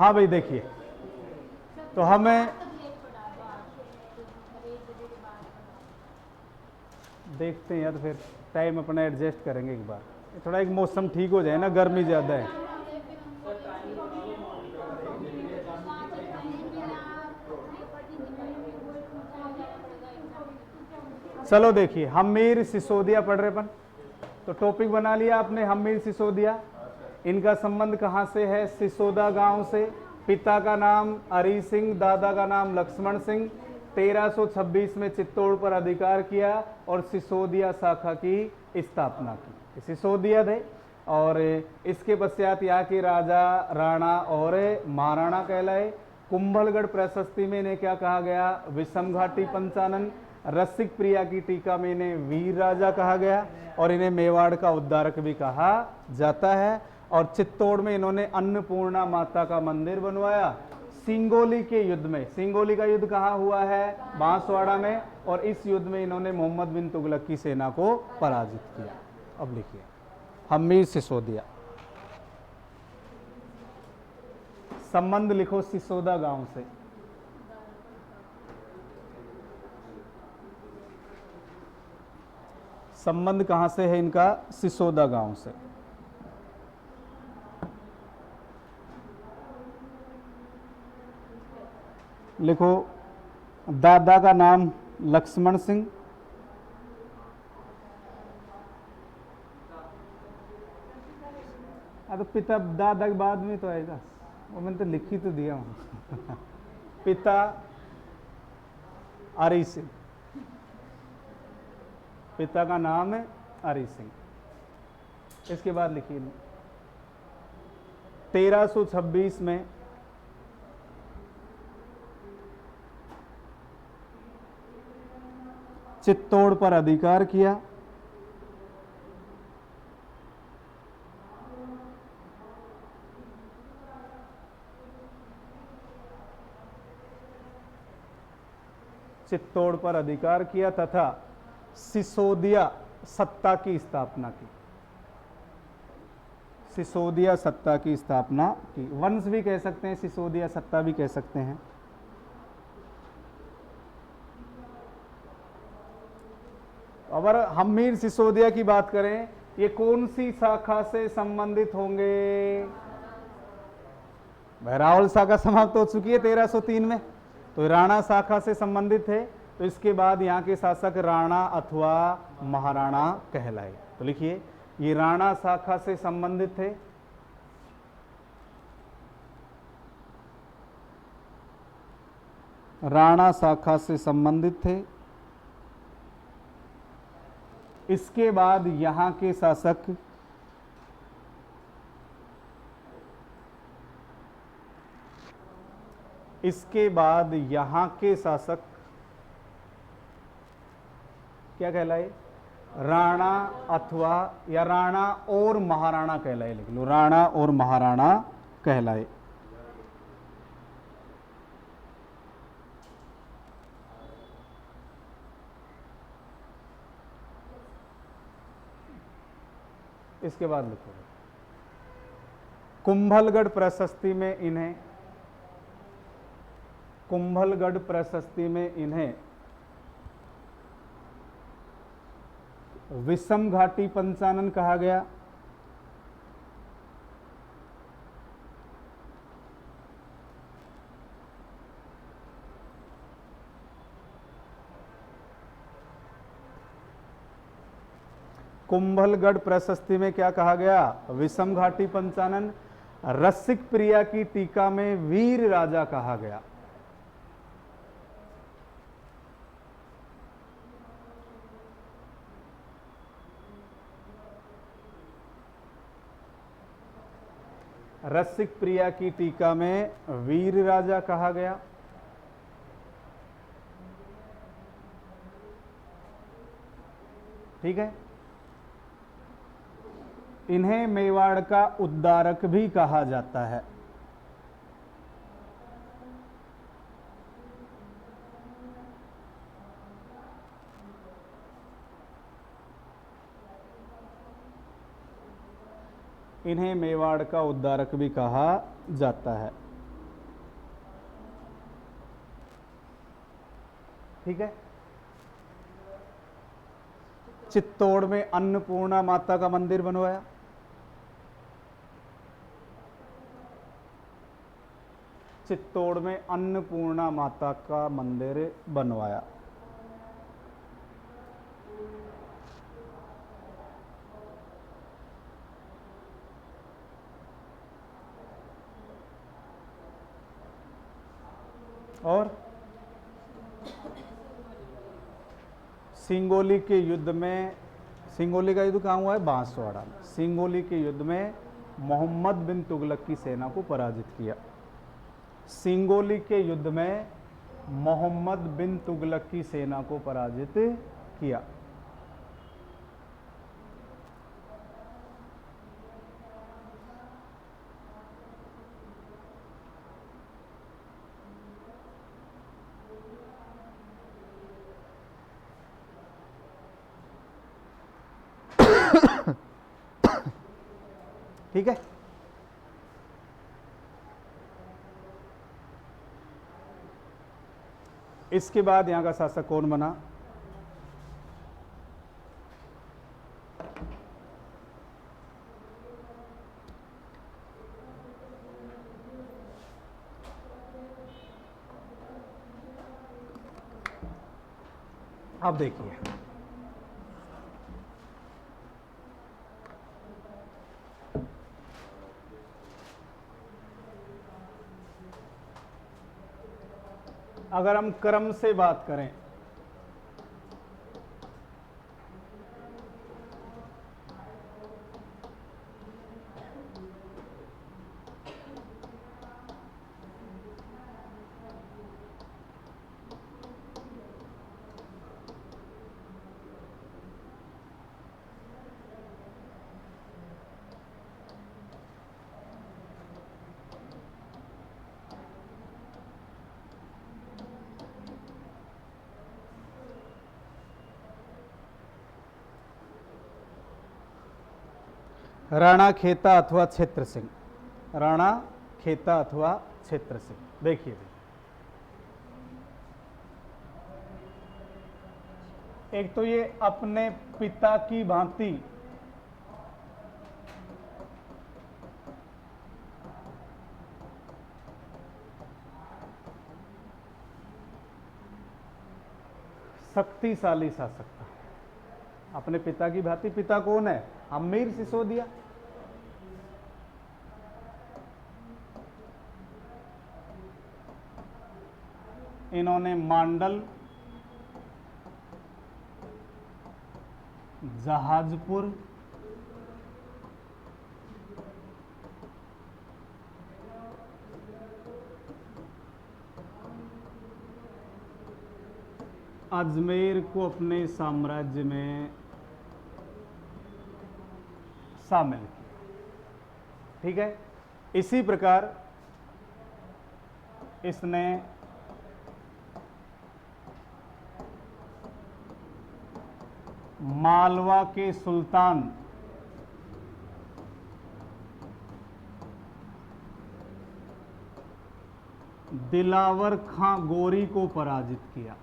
हाँ भाई देखिए, तो हमें देखते हैं यार, फिर टाइम अपना एडजस्ट करेंगे एक बार। थोड़ा एक मौसम ठीक हो जाए ना, गर्मी ज़्यादा है। चलो देखिए, हमीर सिसोदिया पढ़ रहे अपन, तो टॉपिक बना लिया आपने हमीर सिसोदिया। इनका संबंध कहाँ से है? सिसोदा गांव से। पिता का नाम हरि सिंह, दादा का नाम लक्ष्मण सिंह। 1326 में चित्तौड़ पर अधिकार किया और सिसोदिया शाखा की स्थापना की। सिसोदिया थे, और इसके पश्चात यहाँ के राजा, राणा और महाराणा कहलाए। कुंभलगढ़ प्रशस्ति में इन्हें क्या कहा गया? विषम घाटी पंचानन। रसिक प्रिया की टीका में इन्हें वीर राजा कहा गया, और इन्हें मेवाड़ का उद्धारक भी कहा जाता है। और चित्तौड़ में इन्होंने अन्नपूर्णा माता का मंदिर बनवाया। सिंगोली के युद्ध में, सिंगोली का युद्ध कहाँ हुआ है? बांसवाड़ा में, और इस युद्ध में इन्होंने मोहम्मद बिन तुगलक की सेना को पराजित किया। अब लिखिए हमीर सिसोदिया। संबंध लिखो सिसोदा गांव से। संबंध कहां से है इनका? सिसोदा गांव से। लिखो दादा का नाम लक्ष्मण सिंह, तो पिता दादा के बाद में तो आएगा, वो मैंने तो लिख ही तो दिया हूं। पिता हरि सिंह, पिता का नाम है हरि सिंह। इसके बाद लिखिए 1326 में चित्तौड़ पर अधिकार किया। चित्तौड़ पर अधिकार किया तथा सिसोदिया सत्ता की स्थापना की। सिसोदिया सत्ता की स्थापना की। वंश भी कह सकते हैं, सिसोदिया सत्ता भी कह सकते हैं। अगर हमीर सिसोदिया की बात करें, ये कौन सी शाखा से संबंधित होंगे? बहरावल शाखा समाप्त हो चुकी है 1303 में, तो राणा शाखा से संबंधित है। तो इसके बाद यहाँ के शासक राणा अथवा महाराणा कहलाए। तो लिखिए ये राणा शाखा से संबंधित थे। राणा शाखा से संबंधित थे। इसके बाद यहाँ के शासक क्या कहलाए? राणा अथवा या राणा और महाराणा कहलाए। लिख लो राणा और महाराणा कहलाए। इसके बाद लिखो कुंभलगढ़ प्रशस्ति में इन्हें विषम घाटी पंचानन कहा गया। कुंभलगढ़ प्रशस्ति में क्या कहा गया? विषम घाटी पंचानन। रसिक प्रिया की टीका में वीर राजा कहा गया। रसिक प्रिया की टीका में वीर राजा कहा गया। ठीक है। इन्हें मेवाड़ का उद्धारक भी कहा जाता है। इन्हें मेवाड़ का उद्धारक भी कहा जाता है। ठीक है। चित्तौड़ में अन्नपूर्णा माता का मंदिर बनवाया। चित्तौड़ में अन्नपूर्णा माता का मंदिर बनवाया। और सिंगोली के युद्ध में, सिंगोली का युद्ध कहाँ हुआ है? बांसवाड़ा में। सिंगोली के युद्ध में मोहम्मद बिन तुगलक की सेना को पराजित किया। सिंगोली के युद्ध में मोहम्मद बिन तुगलक की सेना को पराजित किया। ठीक है। इसके बाद यहां का शासक कौन बना? अब देखिए, अगर हम क्रम से बात करें, राणा खेता अथवा क्षेत्र सिंह, राणा खेता अथवा क्षेत्र सिंह। देखिए एक तो ये अपने पिता की भांति शक्तिशाली शासक था। अपने पिता की भांति। पिता कौन है? हम्मीर सिसोदिया। इन्होंने मांडल, जहाजपुर, अजमेर को अपने साम्राज्य में शामिल किया। ठीक है। इसी प्रकार इसने मालवा के सुल्तान दिलावर खां गोरी को पराजित किया।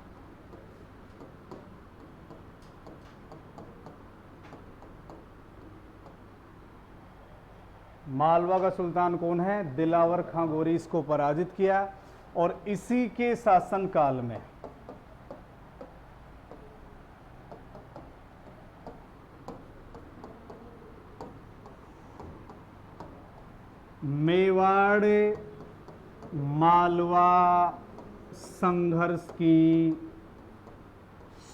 मालवा का सुल्तान कौन है? दिलावर खां गोरी, इसको पराजित किया। और इसी के शासनकाल में मेवाड़ मालवा संघर्ष की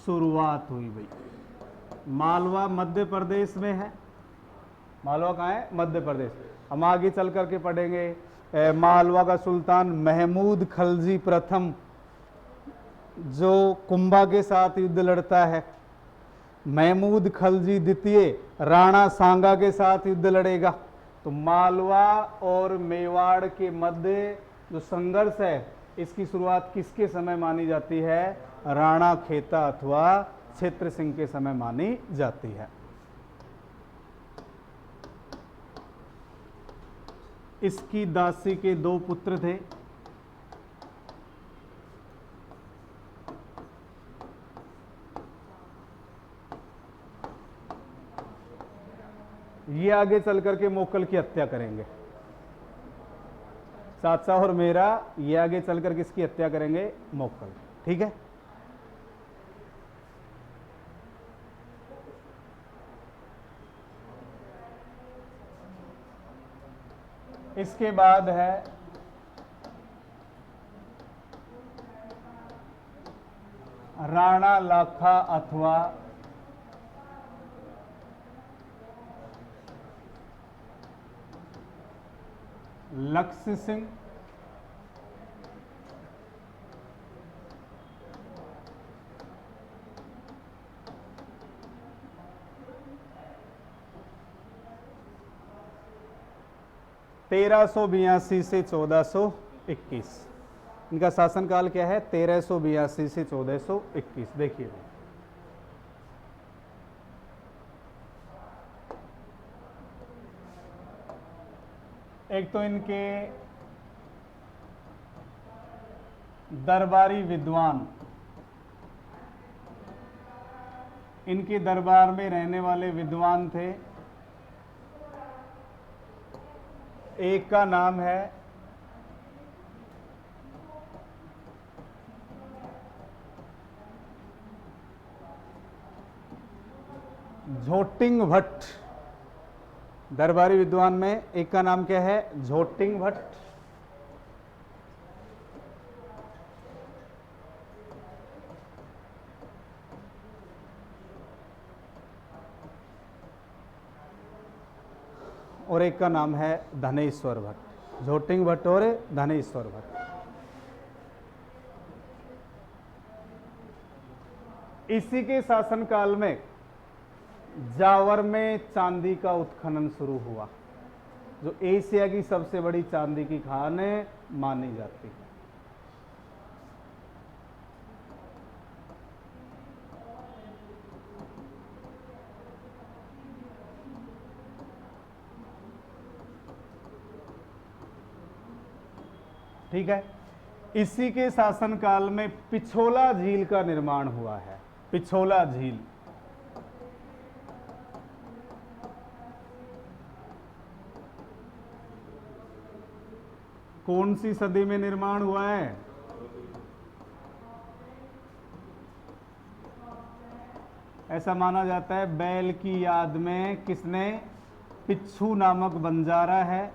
शुरुआत हुई भाई। मालवा मध्य प्रदेश में है। मालवा कहाँ है? मध्य प्रदेश। हम आगे चल करके पढ़ेंगे मालवा का सुल्तान महमूद खलजी प्रथम, जो कुंभा के साथ युद्ध लड़ता है। महमूद खलजी द्वितीय राणा सांगा के साथ युद्ध लड़ेगा। तो मालवा और मेवाड़ के मध्य जो संघर्ष है, इसकी शुरुआत किसके समय मानी जाती है? राणा खेता अथवा क्षेत्र सिंह के समय मानी जाती है। इसकी दासी के 2 पुत्र थे। ये आगे चल करके मोक्कल की हत्या करेंगे। चाचा और मेरा ये आगे चलकर किसकी हत्या करेंगे? मोक्कल। ठीक है, इसके बाद है राणा लाखा अथवा लक्ष्य सिंह। तेरह सौ 82 से 1421। इनका शासनकाल क्या है? 1382 से 1421। देखिए, एक तो इनके दरबारी विद्वान, इनके दरबार में रहने वाले विद्वान थे। एक का नाम है झोटिंग भट्ट। दरबारी विद्वान में एक का नाम क्या है? झोटिंग भट्ट। और एक का नाम है धनेश्वर भट्ट। झोटिंग भट्ट और धनेश्वर भट्ट। इसी के शासनकाल में जावर में चांदी का उत्खनन शुरू हुआ, जो एशिया की सबसे बड़ी चांदी की खान मानी जाती है। ठीक है, इसी के शासनकाल में पिछोला झील का निर्माण हुआ है। पिछोला झील कौन सी सदी में निर्माण हुआ है? ऐसा माना जाता है बैल की याद में किसने? पिच्छू नामक बंजारा है,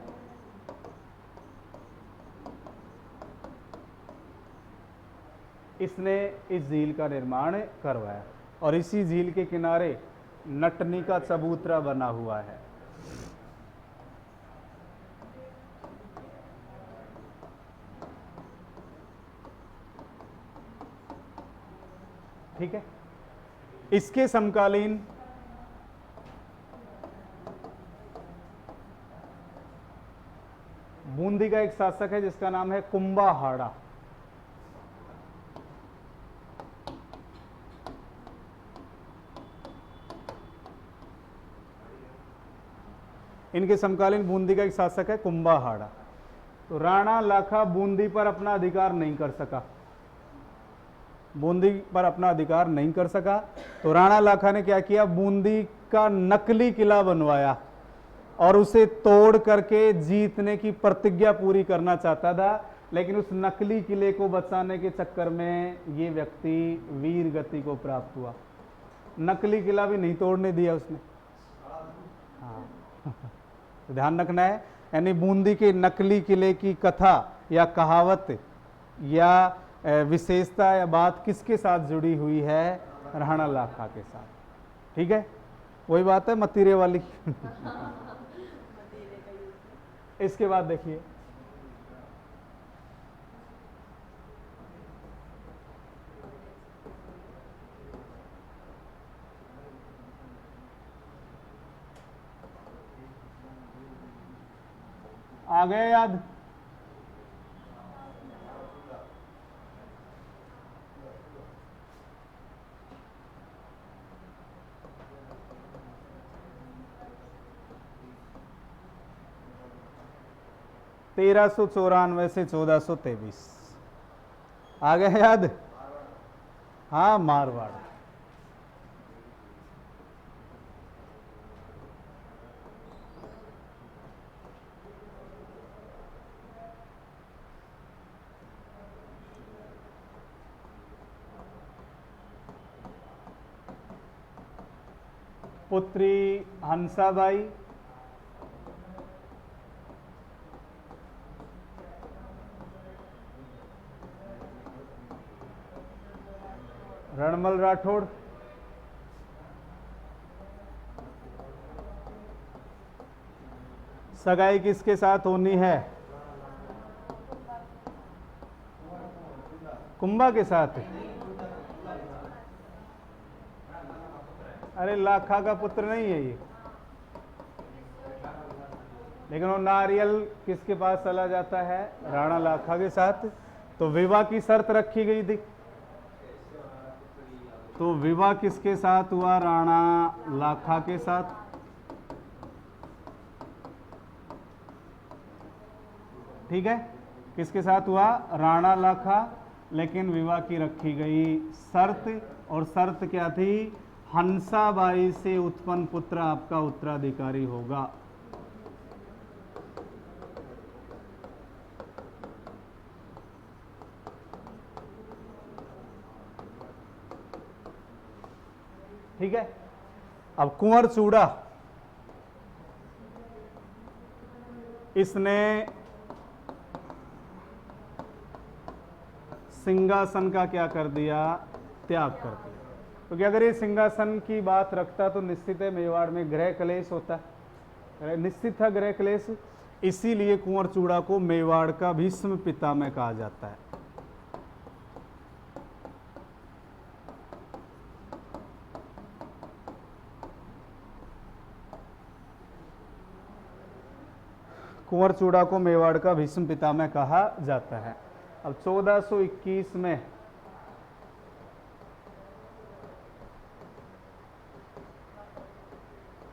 इसने इस झील का निर्माण करवाया। और इसी झील के किनारे नटनी का चबूतरा बना हुआ है। ठीक है, इसके समकालीन बूंदी का एक शासक है जिसका नाम है कुंभाहाड़ा। इनके समकालीन बूंदी का एक शासक है कुंभाहाड़ा। तो राणा लाखा बूंदी पर अपना अधिकार नहीं कर सका, बूंदी पर अपना अधिकार नहीं कर सका। तो राणा लाखा ने क्या किया? बूंदी का नकली किला बनवाया और उसे तोड़ करके जीतने की प्रतिज्ञा पूरी करना चाहता था। लेकिन उस नकली किले को बचाने के चक्कर में ये व्यक्ति वीर गति को प्राप्त हुआ। नकली किला भी नहीं तोड़ने दिया उसने। हाँ तो ध्यान रखना है, यानी बूंदी के नकली किले की कथा या कहावत या विशेषता या बात किसके साथ जुड़ी हुई है? राणा लाखा के साथ। ठीक है, वही बात है मतीरे वाली। इसके बाद देखिए, आ गए याद? तेरह सौ 94 से 1423 आ गए याद? हाँ, मारवाड़। पुत्री हंसाबाई, रणमल राठौड़, सगाई किसके साथ होनी है? कुंभा के साथ। अरे लाखा का पुत्र नहीं है ये, लेकिन वो नारियल किसके पास चला जाता है? राणा लाखा के साथ। तो विवाह की शर्त रखी गई थी, तो विवाह किसके साथ हुआ? राणा लाखा के साथ। ठीक है, किसके साथ हुआ? राणा लाखा। लेकिन विवाह की रखी गई शर्त, और शर्त क्या थी? हंसाबाई से उत्पन्न पुत्र आपका उत्तराधिकारी होगा। ठीक है। अब कुंवर चूड़ा, इसने सिंहासन का क्या कर दिया? त्याग कर दिया। क्योंकि अगर ये सिंहासन की बात रखता तो निश्चित है मेवाड़ में गृह क्लेश होता, निश्चित था गृह क्लेश। इसीलिए कुंवर चूड़ा को मेवाड़ का भीष्म पितामह कहा जाता है। कुंवर चूड़ा को मेवाड़ का भीष्म पितामह कहा जाता है। अब 1421 में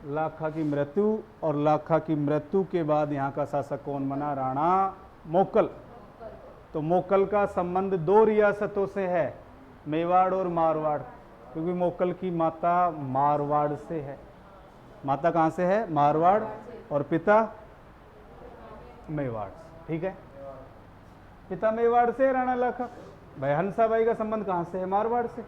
लाखा की मृत्यु, और लाखा की मृत्यु के बाद यहाँ का शासक कौन बना? राणा मोकल। तो मोकल का संबंध दो रियासतों से है, मेवाड़ और मारवाड़, क्योंकि मोकल की माता मारवाड़ से है। माता कहाँ से है? मारवाड़, और पिता मेवाड़ से। ठीक है, पिता मेवाड़ से राणा लाखा। भाई हंसाबाई का संबंध कहाँ से है? मारवाड़ से।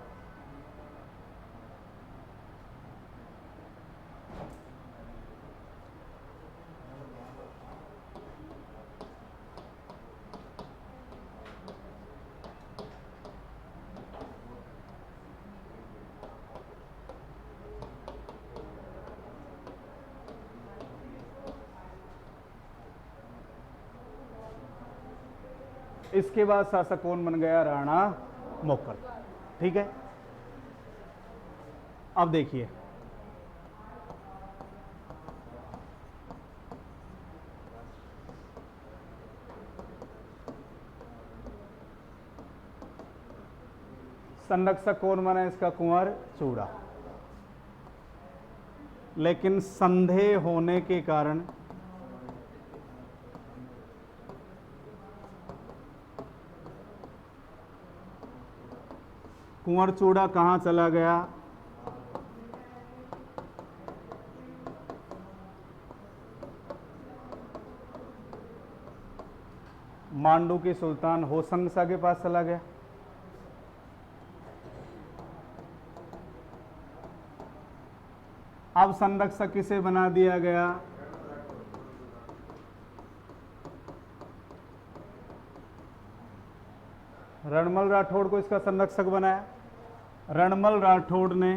इसके बाद शासक कौन बन गया? राणा मोकल। ठीक है, अब देखिए संरक्षक कौन बना इसका? कुंवर चूड़ा। लेकिन संदेह होने के कारण कुंवर चूड़ा कहाँ चला गया? मांडू के सुल्तान होशंग शाह के पास चला गया। अब संरक्षक किसे बना दिया गया? रणमल राठौड़ को इसका संरक्षक बनाया। रणमल राठौड़ ने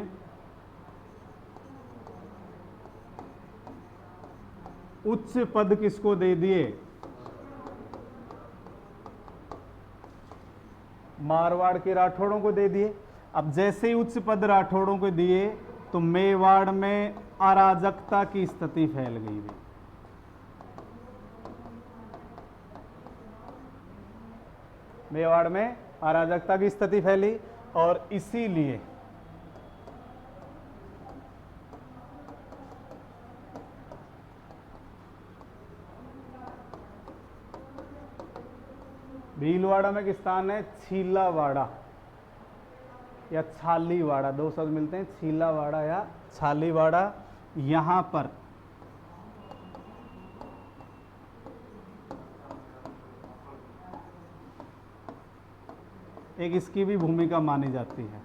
उच्च पद किसको दे दिए? मारवाड़ के राठौड़ों को दे दिए। अब जैसे ही उच्च पद राठौड़ों को दिए तो मेवाड़ में अराजकता की स्थिति फैल गई। मेवाड़ में अराजकता की स्थिति फैली, और इसीलिए भीलवाड़ा में एक स्थान है छीलावाड़ा या छालीवाड़ा, दो शब्द मिलते हैं, छीलावाड़ा या छालीवाड़ा। यहां पर एक इसकी भी भूमिका मानी जाती है।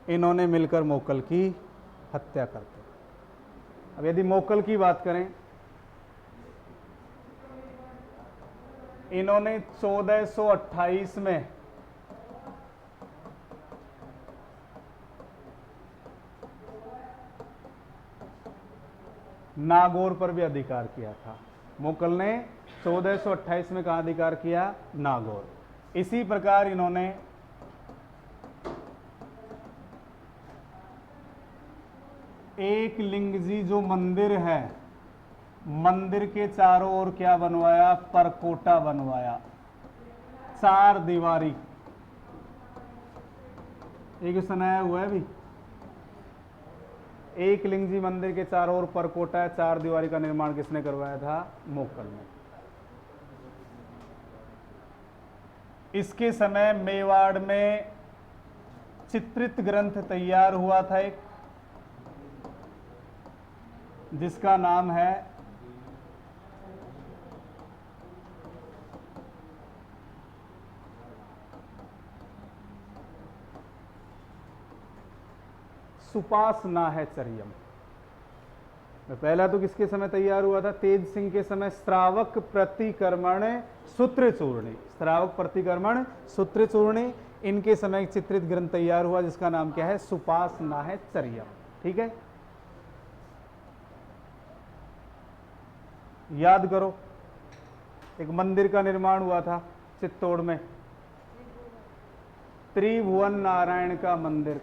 इन्होंने मिलकर मोकल की हत्या कर दी। अब यदि मोकल की बात करें, इन्होंने 1428 में नागौर पर भी अधिकार किया था। मोकल ने 1428 में कहा अधिकार किया? नागौर। इसी प्रकार इन्होंने एक लिंगजी जो मंदिर है, मंदिर के चारों ओर क्या बनवाया? परकोटा बनवाया, 4 दीवारी। एक सुनाया हुआ है भी, एक लिंगजी मंदिर के चारों ओर परकोटा है, 4 दीवारी का निर्माण किसने करवाया था? मोकल ने। इसके समय मेवाड़ में चित्रित ग्रंथ तैयार हुआ था एक, जिसका नाम है सुपासना है चर्यम। पहला तो किसके समय तैयार हुआ था? तेज सिंह के समय, श्रावक प्रतिक्रमण सूत्र चूर्णी, श्रावक प्रतिक्रमण सूत्र चूर्णी, इनके समय एक चित्रित ग्रंथ तैयार हुआ जिसका नाम क्या है? सुपासना है चर्यम। ठीक है, याद करो, एक मंदिर का निर्माण हुआ था चित्तौड़ में, त्रिभुवन नारायण का मंदिर,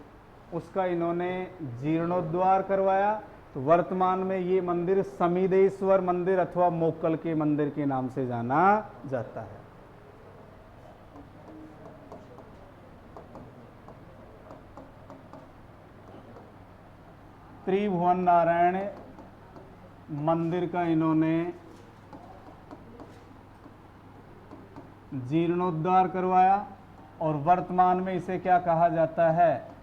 उसका इन्होंने जीर्णोद्धार करवाया। तो वर्तमान में ये मंदिर समीदेश्वर मंदिर अथवा मोकल के मंदिर के नाम से जाना जाता है। त्रिभुवन नारायण मंदिर का इन्होंने जीर्णोद्धार करवाया और वर्तमान में इसे क्या कहा जाता है?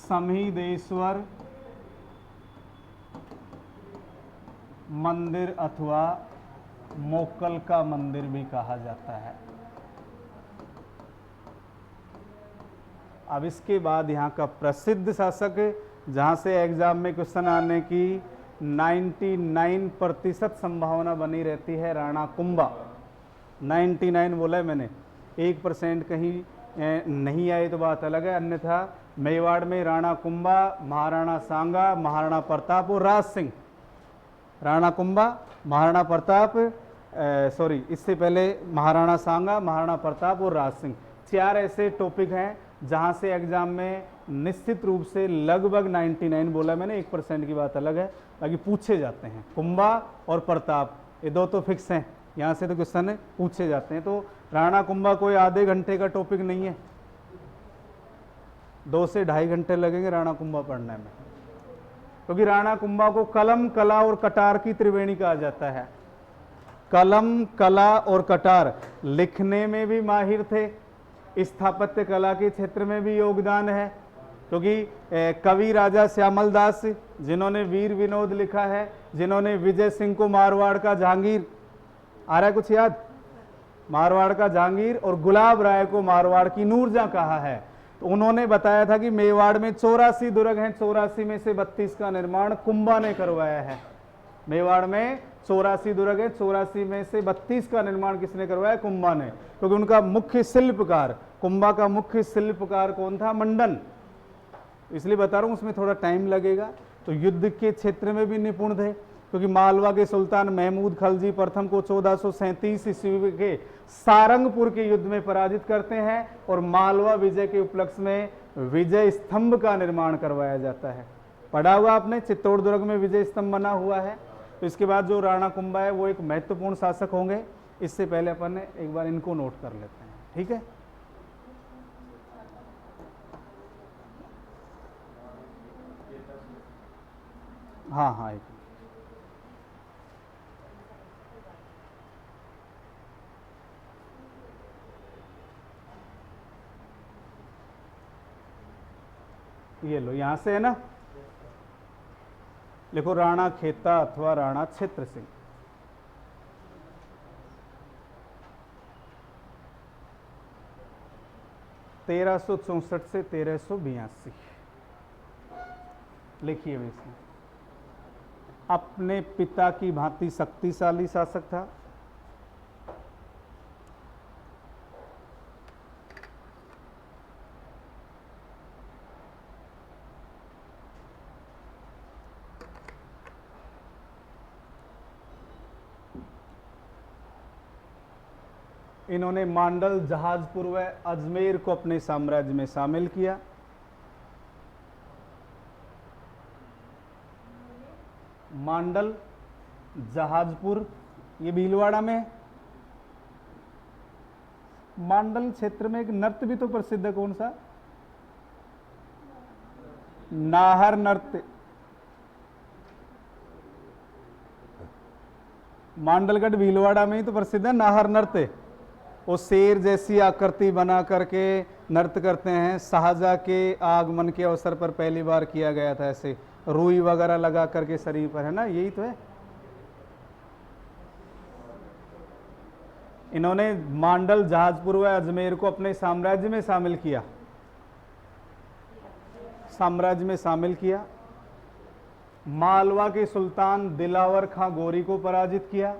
समीदेश्वर मंदिर अथवा मोकल का मंदिर भी कहा जाता है। अब इसके बाद यहाँ का प्रसिद्ध शासक, जहाँ से एग्जाम में क्वेश्चन आने की 99% संभावना बनी रहती है, राणा कुंभा। 99 बोला है मैंने, 1% कहीं नहीं आए तो बात अलग है, अन्यथा मेवाड़ में राणा कुंभा, महाराणा सांगा, महाराणा प्रताप और राज सिंह। राणा कुंभा, महाराणा प्रताप, सॉरी इससे पहले महाराणा सांगा, महाराणा प्रताप और राज सिंह, 4 ऐसे टॉपिक हैं जहां से एग्जाम में निश्चित रूप से लगभग 99 बोला मैंने, 1% की बात अलग है, बाकी पूछे जाते हैं। कुंभा और प्रताप ये 2 तो फिक्स हैं, यहाँ से तो क्वेश्चन पूछे जाते हैं। तो राणा कुंभा कोई आधे घंटे का टॉपिक नहीं है, 2 से 2.5 घंटे लगेंगे राणा कुंभा पढ़ने में, क्योंकि राणा कुंभा को कलम, कला और कटार की त्रिवेणी कहा जाता है। कलम, कला और कटार, लिखने में भी माहिर थे, स्थापत्य कला के क्षेत्र में भी योगदान है, क्योंकि कवि राजा श्यामल दास जिन्होंने वीर विनोद लिखा है, जिन्होंने विजय सिंह को मारवाड़ का जहांगीर, आ रहा है कुछ याद? मारवाड़ का जहांगीर और गुलाब राय को मारवाड़ की नूरजहां कहा है। तो उन्होंने बताया था कि मेवाड़ में 84 दुर्ग हैं, 84 में से 32 का निर्माण कुंभा ने करवाया है। मेवाड़ में 84 दुर्ग है, 84 में से 32 का निर्माण किसने करवाया? कुंभा ने, क्योंकि उनका मुख्य शिल्पकार, कुंभा का मुख्य शिल्पकार कौन था? मंडन। इसलिए बता रहा हूं उसमें थोड़ा टाइम लगेगा। तो युद्ध के क्षेत्र में भी निपुण थे, क्योंकि मालवा के सुल्तान महमूद खलजी प्रथम को 1437 ईस्वी के सारंगपुर के युद्ध में पराजित करते हैं और मालवा विजय के उपलक्ष्य में विजय स्तंभ का निर्माण करवाया जाता है। पढ़ा हुआ आपने, चित्तौड़ दुर्ग में विजय स्तंभ बना हुआ है। तो इसके बाद जो राणा कुंभा है वो एक महत्वपूर्ण शासक होंगे। इससे पहले अपन एक बार इनको नोट कर लेते हैं, ठीक है? हाँ हाँ, एक ये लो, यहां से है ना, लिखो राणा खेता अथवा राणा क्षेत्र सिंह। 1364 से 1382। लिखिए भी इसमें। अपने पिता की भांति शक्तिशाली शासक था, इन्होंने मांडल, जहाजपुर व अजमेर को अपने साम्राज्य में शामिल किया। मांडल, जहाजपुर, ये भीलवाड़ा में। मांडल क्षेत्र में एक नृत्य भी तो प्रसिद्ध है, कौन सा? नाहर नृत्य। मांडलगढ़ भीलवाड़ा में ही तो प्रसिद्ध है नाहर नृत्य। वो शेर जैसी आकृति बना करके नृत्य करते हैं। शाहजहां के आगमन के अवसर पर पहली बार किया गया था, ऐसे रुई वगैरह लगा करके शरीर पर, है ना, यही तो है। इन्होंने मांडल, जहाजपुर व अजमेर को अपने साम्राज्य में शामिल किया। साम्राज्य में शामिल किया। मालवा के सुल्तान दिलावर खां गोरी को पराजित किया।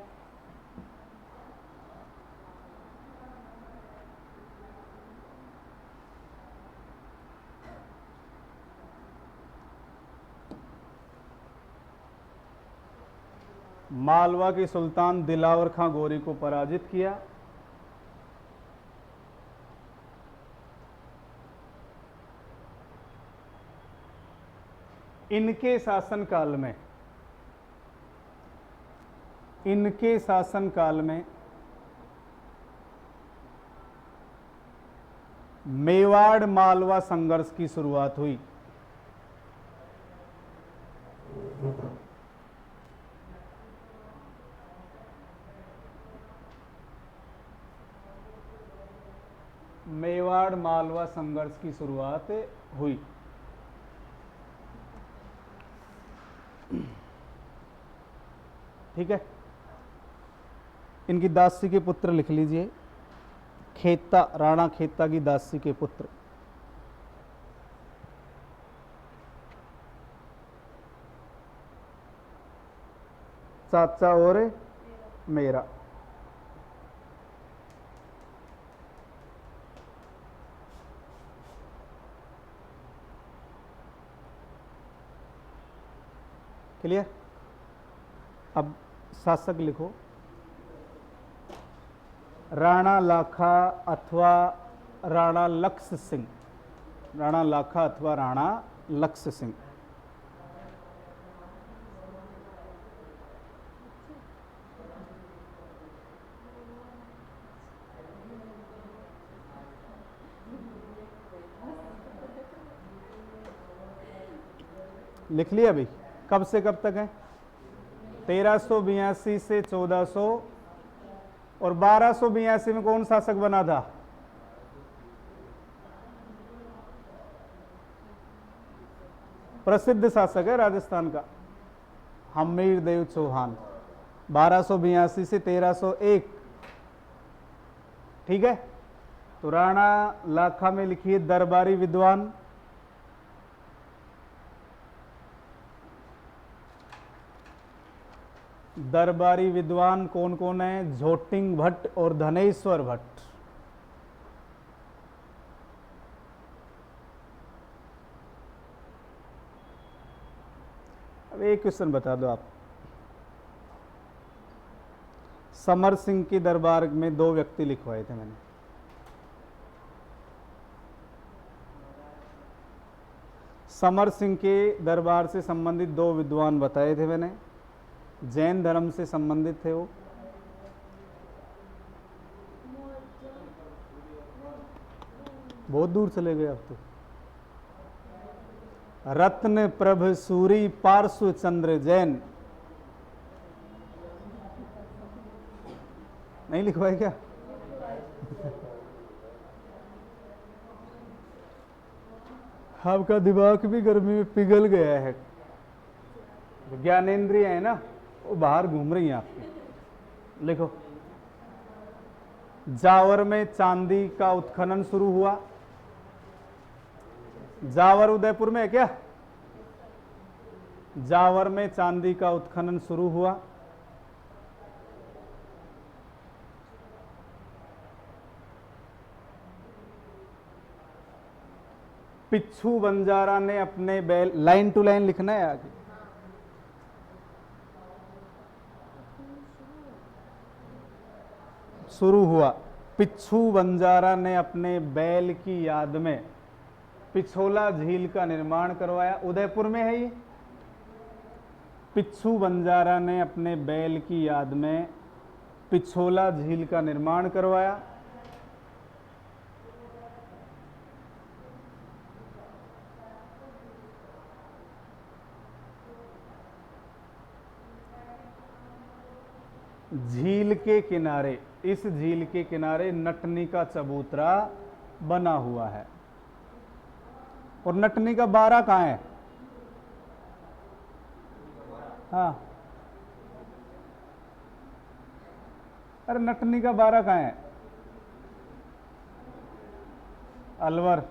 मालवा के सुल्तान दिलावर खां गोरी को पराजित किया। इनके शासनकाल में मेवाड़ मालवा संघर्ष की शुरुआत हुई। मेवाड़ मालवा संघर्ष की शुरुआत हुई। ठीक है। इनकी दासी के पुत्र लिख लीजिए। खेता, राणा खेता की दासी के पुत्र। चाचा और मेरा। क्लियर? अब शासक लिखो। राणा लाखा अथवा राणा लक्ष्य सिंह। राणा लाखा अथवा राणा लक्ष्य सिंह। लिख लिया अभी? कब से कब तक है? 1382 से 1400। और 1282 में कौन शासक बना था? प्रसिद्ध शासक है राजस्थान का, हमीर देव चौहान। 1282 से 1301। ठीक है। तो राणा लाखा में लिखिए दरबारी विद्वान। दरबारी विद्वान कौन कौन है? झोटिंग भट्ट और धनेश्वर भट्ट। अब एक क्वेश्चन बता दो आप। समर सिंह के दरबार में 2 व्यक्ति लिखवाए थे मैंने। समर सिंह के दरबार से संबंधित 2 विद्वान बताए थे मैंने। जैन धर्म से संबंधित थे वो। बहुत दूर चले गए अब तो। रत्न प्रभ सूरी पार्श्व चंद्र जैन। नहीं लिखवाए क्या? आपका दिमाग भी गर्मी में पिघल गया है। ज्ञानेंद्रिय है ना, वो बाहर घूम रही हैं आपकी। लिखो। जावर में चांदी का उत्खनन शुरू हुआ। जावर उदयपुर में है क्या? जावर में चांदी का उत्खनन शुरू हुआ। पिच्छू बंजारा ने अपने बैल, लाइन टू लाइन लिखना है आगे। शुरू हुआ। पिच्छू बंजारा ने अपने बैल की याद में पिछोला झील का निर्माण करवाया। उदयपुर में है ये। पिच्छू बंजारा ने अपने बैल की याद में पिछोला झील का निर्माण करवाया। झील के किनारे, इस झील के किनारे नटनी का चबूतरा बना हुआ है। और नटनी का बारा कहाँ है? हाँ, अरे नटनी का बारा कहाँ है? अलवर।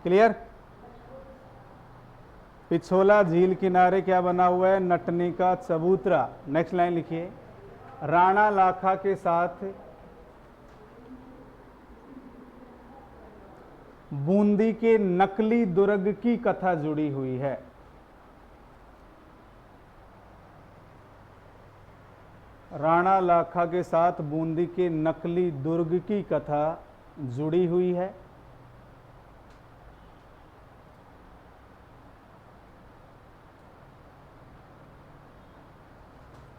क्लियर? पिछोला झील किनारे क्या बना हुआ है? नटनी का चबूतरा। नेक्स्ट लाइन लिखिए। राणा लाखा के साथ बूंदी के नकली दुर्ग की कथा जुड़ी हुई है। राणा लाखा के साथ बूंदी के नकली दुर्ग की कथा जुड़ी हुई है।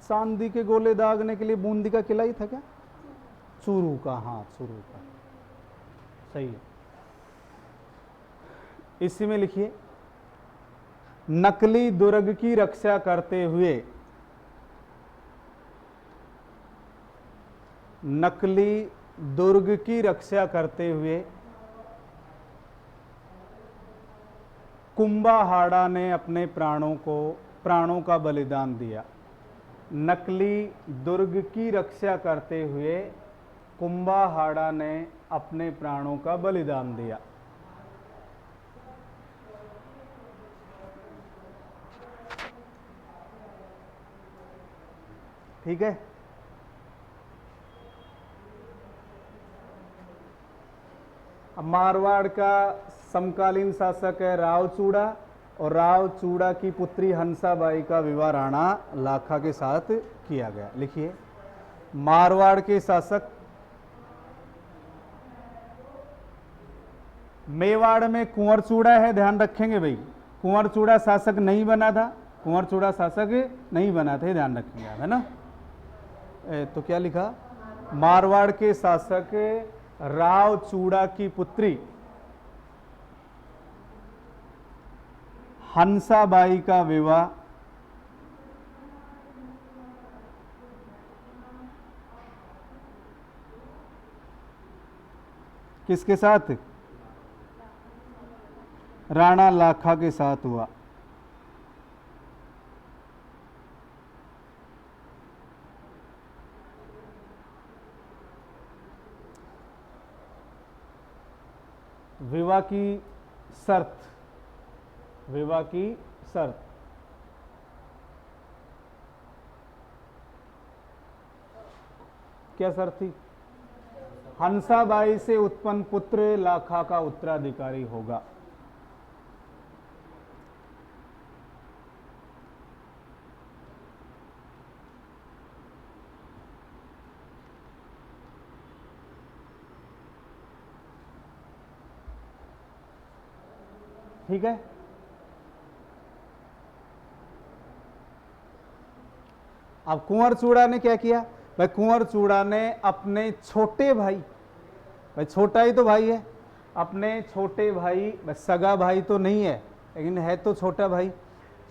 चांदी के गोले दागने के लिए बूंदी का किला ही था क्या? चूरू का, हाँ चूरू का, सही है। इसी में लिखिए, नकली दुर्ग की रक्षा करते हुए, नकली दुर्ग की रक्षा करते हुए कुंभाहाड़ा ने अपने प्राणों का बलिदान दिया। नकली दुर्ग की रक्षा करते हुए कुंभाहाड़ा ने अपने प्राणों का बलिदान दिया। ठीक है। अब मारवाड़ का समकालीन शासक है रावचूड़ा, और रावचूड़ा की पुत्री हंसाबाई का विवाह राणा लाखा के साथ किया गया। लिखिए, मारवाड़ के शासक, मेवाड़ में कुंवरचूड़ा है, ध्यान रखेंगे भाई, कुंवरचूड़ा शासक नहीं बना था, कुंवरचूड़ा शासक नहीं बना था, ध्यान रखेंगे आप, है ना। तो क्या लिखा? मारवाड़ के शासक रावचूड़ा की पुत्री हंसाबाई का विवाह किसके साथ? राणा लाखा के साथ हुआ। विवाह की शर्त, विवाह की शर्त, क्या शर्त थी? हंसाबाई से उत्पन्न पुत्र लाखा का उत्तराधिकारी होगा। ठीक है। अब कुंवरचूड़ा ने क्या किया भाई? कुंवरचूड़ा ने अपने छोटे भाई, भाई छोटा ही तो भाई है, अपने छोटे भाई, सगा भाई तो नहीं है लेकिन है तो छोटा भाई,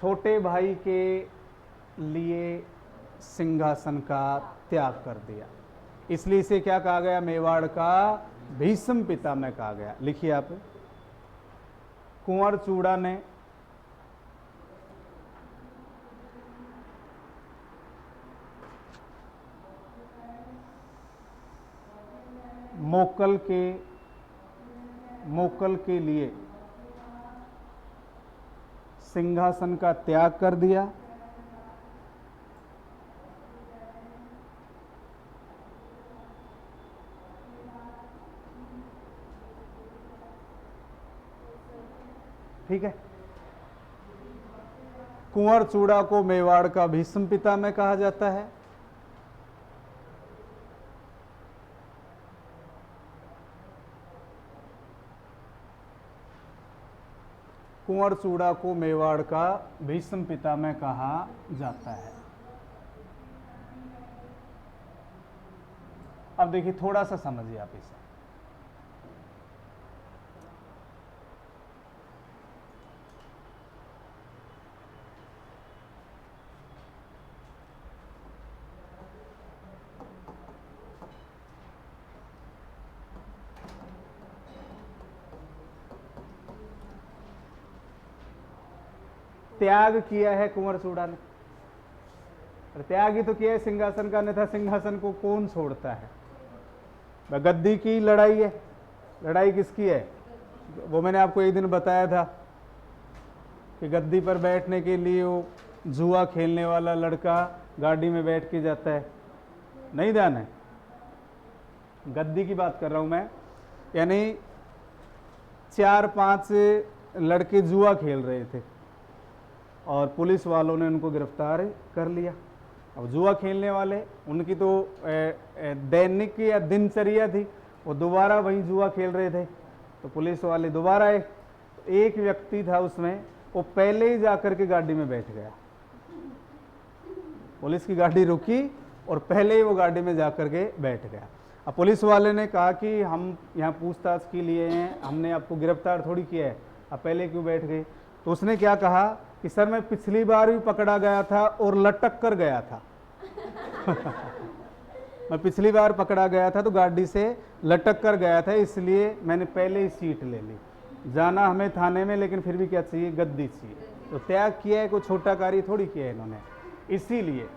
छोटे भाई के लिए सिंहासन का त्याग कर दिया। इसलिए इसे क्या कहा गया? मेवाड़ का भीष्म पितामह कहा गया। लिखिए आप, कुंवरचूड़ा ने मोकल के लिए सिंहासन का त्याग कर दिया। ठीक है। कुंवर चूड़ा को मेवाड़ का भीष्म पितामह कहा जाता है। कुंवर चूड़ा को मेवाड़ का भीष्म पितामह कहा जाता है। अब देखिए, थोड़ा सा समझिए आप इसे। त्याग किया है कुंवर चूड़ा ने, त्याग ही तो किया है सिंहासन का, अन्यथा सिंहासन को कौन छोड़ता है। गद्दी की लड़ाई है। लड़ाई किसकी है? वो मैंने आपको एक दिन बताया था कि गद्दी पर बैठने के लिए वो जुआ खेलने वाला लड़का गाड़ी में बैठ के जाता है, नहीं ध्यान है? गद्दी की बात कर रहा हूं मैं। यानी 4-5 लड़के जुआ खेल रहे थे और पुलिस वालों ने उनको गिरफ्तार कर लिया। अब जुआ खेलने वाले, उनकी तो दैनिक या दिनचर्या थी, वो दोबारा वहीं जुआ खेल रहे थे। तो पुलिस वाले दोबारा आए। एक व्यक्ति था उसमें, वो पहले ही जाकर के गाड़ी में बैठ गया। पुलिस की गाड़ी रुकी और पहले ही वो गाड़ी में जाकर के बैठ गया। अब पुलिस वाले ने कहा कि हम यहाँ पूछताछ के लिए हैं, हमने आपको गिरफ्तार थोड़ी किया है, आप पहले क्यों बैठ गए? तो उसने क्या कहा कि सर मैं पिछली बार भी पकड़ा गया था और लटक कर गया था। मैं पिछली बार पकड़ा गया था तो गाड़ी से लटक कर गया था, इसलिए मैंने पहले ही सीट ले ली। जाना हमें थाने में, लेकिन फिर भी क्या चाहिए? गद्दी चाहिए। तो त्याग किया है, कोई छोटा कार्य थोड़ी किया है इन्होंने। इसीलिए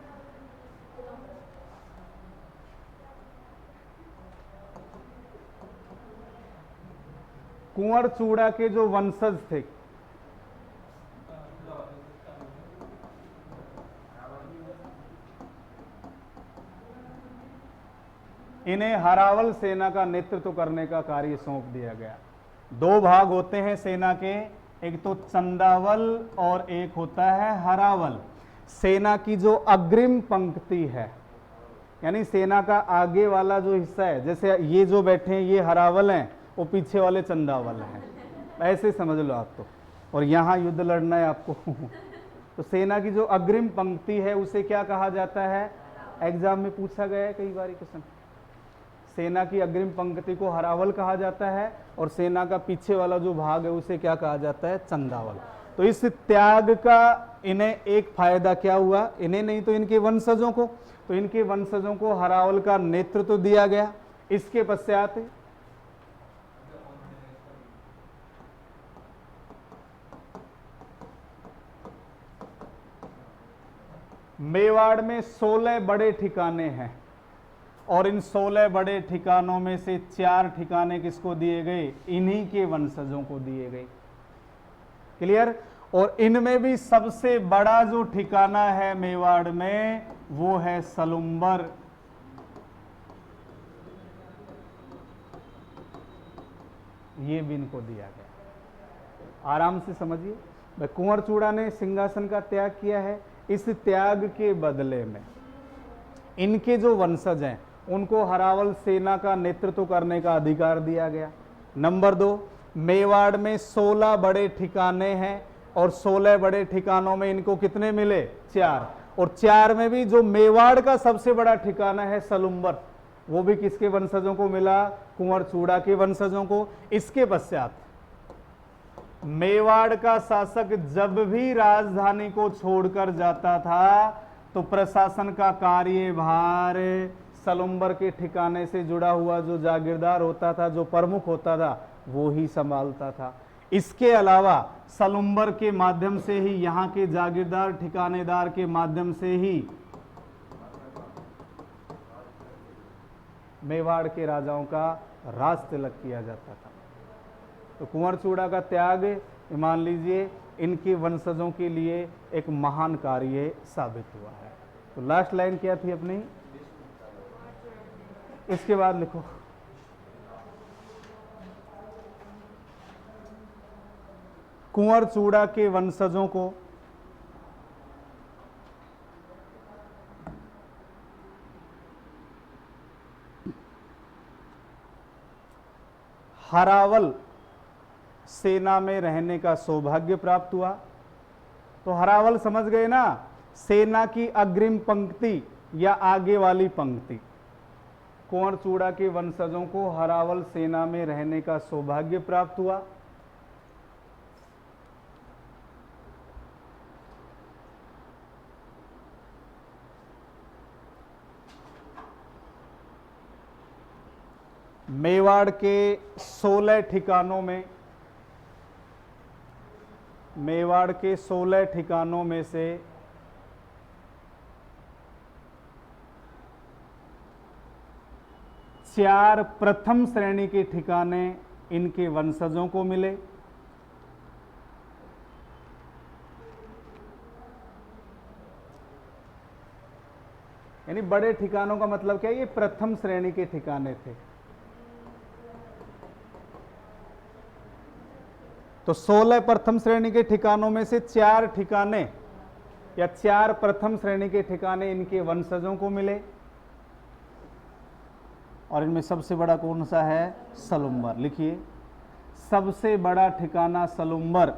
कुंवर चूड़ा के जो वंशज थे, इन्हें हरावल सेना का नेतृत्व करने का कार्य सौंप दिया गया। 2 भाग होते हैं सेना के, एक तो चंदावल और एक होता है हरावल। सेना की जो अग्रिम पंक्ति है, यानी सेना का आगे वाला जो हिस्सा है, जैसे ये जो बैठे हैं ये हरावल हैं, वो पीछे वाले चंदावल हैं, ऐसे समझ लो आप तो। और यहाँ युद्ध लड़ना है आपको। तो सेना की जो अग्रिम पंक्ति है उसे क्या कहा जाता है? एग्जाम में पूछा गया है कई बार क्वेश्चन। सेना की अग्रिम पंक्ति को हरावल कहा जाता है और सेना का पीछे वाला जो भाग है उसे क्या कहा जाता है? चंदावल। तो इस त्याग का इन्हें एक फायदा क्या हुआ? इन्हें नहीं तो इनके वंशजों को। तो इनके वंशजों को हरावल का नेतृत्व दिया गया। इसके पश्चात मेवाड़ में 16 बड़े ठिकाने हैं और इन 16 बड़े ठिकानों में से 4 ठिकाने किसको दिए गए? इन्हीं के वंशजों को दिए गए। क्लियर? और इनमें भी सबसे बड़ा जो ठिकाना है मेवाड़ में वो है सलुम्बर। ये भी इनको दिया गया। आराम से समझिए। कुंवर चूड़ा ने सिंहासन का त्याग किया है, इस त्याग के बदले में इनके जो वंशज हैं उनको हरावल सेना का नेतृत्व करने का अधिकार दिया गया। नंबर 2, मेवाड़ में 16 बड़े ठिकाने हैं और 16 बड़े ठिकानों में इनको कितने मिले? 4। और 4 में भी जो मेवाड़ का सबसे बड़ा ठिकाना है सलुम्बर, वो भी किसके वंशजों को मिला? कुंवर चूड़ा के वंशजों को। इसके पश्चात मेवाड़ का शासक जब भी राजधानी को छोड़कर जाता था तो प्रशासन का कार्यभार सलुम्बर के ठिकाने से जुड़ा हुआ जो जागीरदार होता था, जो प्रमुख होता था, वो ही संभालता था। इसके अलावा सलुम्बर के माध्यम से ही, यहाँ के जागीरदार ठिकानेदार के माध्यम से ही मेवाड़ के राजाओं का राज तिलक किया जाता था। तो कुंवर चूड़ा का त्याग मान लीजिए इनके वंशजों के लिए एक महान कार्य साबित हुआ है। तो लास्ट लाइन क्या थी अपनी, इसके बाद लिखो कुंवर चूड़ा के वंशजों को हरावल सेना में रहने का सौभाग्य प्राप्त हुआ। तो हरावल समझ गए ना, सेना की अग्रिम पंक्ति या आगे वाली पंक्ति। कुंवर चूड़ा के वंशजों को हरावल सेना में रहने का सौभाग्य प्राप्त हुआ। मेवाड़ के 16 ठिकानों में, मेवाड़ के 16 ठिकानों में से 4 प्रथम श्रेणी के ठिकाने इनके वंशजों को मिले। यानी बड़े ठिकानों का मतलब क्या है, ये प्रथम श्रेणी के ठिकाने थे। तो 16 प्रथम श्रेणी के ठिकानों में से 4 ठिकाने या 4 प्रथम श्रेणी के ठिकाने इनके वंशजों को मिले। और इनमें सबसे बड़ा कौन सा है, सलुम्बर। लिखिए, सबसे बड़ा ठिकाना सलुम्बर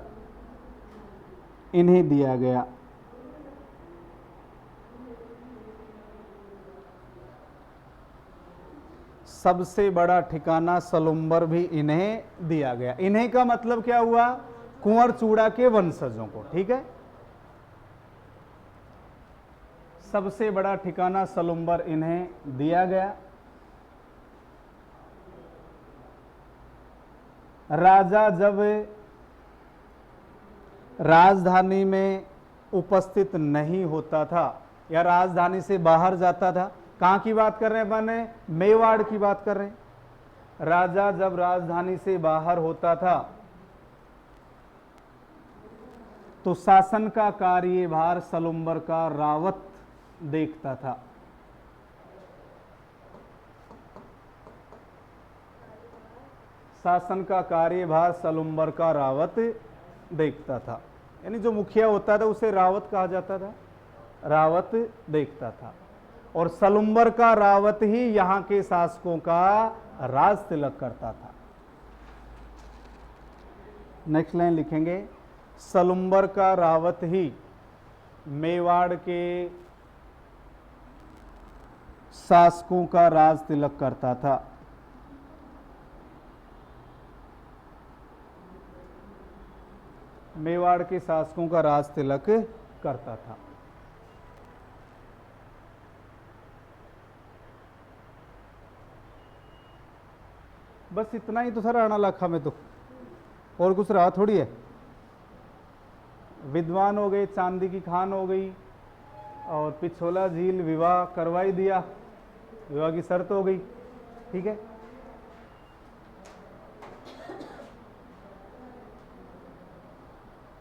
इन्हें दिया गया। सबसे बड़ा ठिकाना सलुम्बर भी इन्हें दिया गया। इन्हें का मतलब क्या हुआ, कुंवर चूड़ा के वंशजों को। ठीक है, सबसे बड़ा ठिकाना सलुम्बर इन्हें दिया गया। राजा जब राजधानी में उपस्थित नहीं होता था या राजधानी से बाहर जाता था, कहां की बात कर रहे हैं बने, मेवाड़ की बात कर रहे हैं। राजा जब राजधानी से बाहर होता था तो शासन का कार्यभार सलुम्बर का रावत देखता था। शासन का कार्यभार सलुम्बर का रावत देखता था। यानी जो मुखिया होता था उसे रावत कहा जाता था, रावत देखता था। और सलुम्बर का रावत ही यहां के शासकों का राज तिलक करता था। नेक्स्ट लाइन लिखेंगे, सलुम्बर का रावत ही मेवाड़ के शासकों का राज तिलक करता था। मेवाड़ के शासकों का राज तिलक करता था। बस इतना ही तो सर राणा लाखा में, तो और कुछ रहा थोड़ी है। विद्वान हो गए, चांदी की खान हो गई, और पिछोला झील विवाह करवाई दिया, विवाह की शर्त हो गई। ठीक है,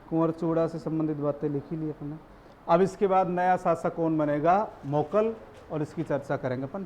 कुंवर चूड़ा से संबंधित बातें लिखी ली अपने। अब इसके बाद नया शासक कौन बनेगा, मोकल, और इसकी चर्चा करेंगे अपन।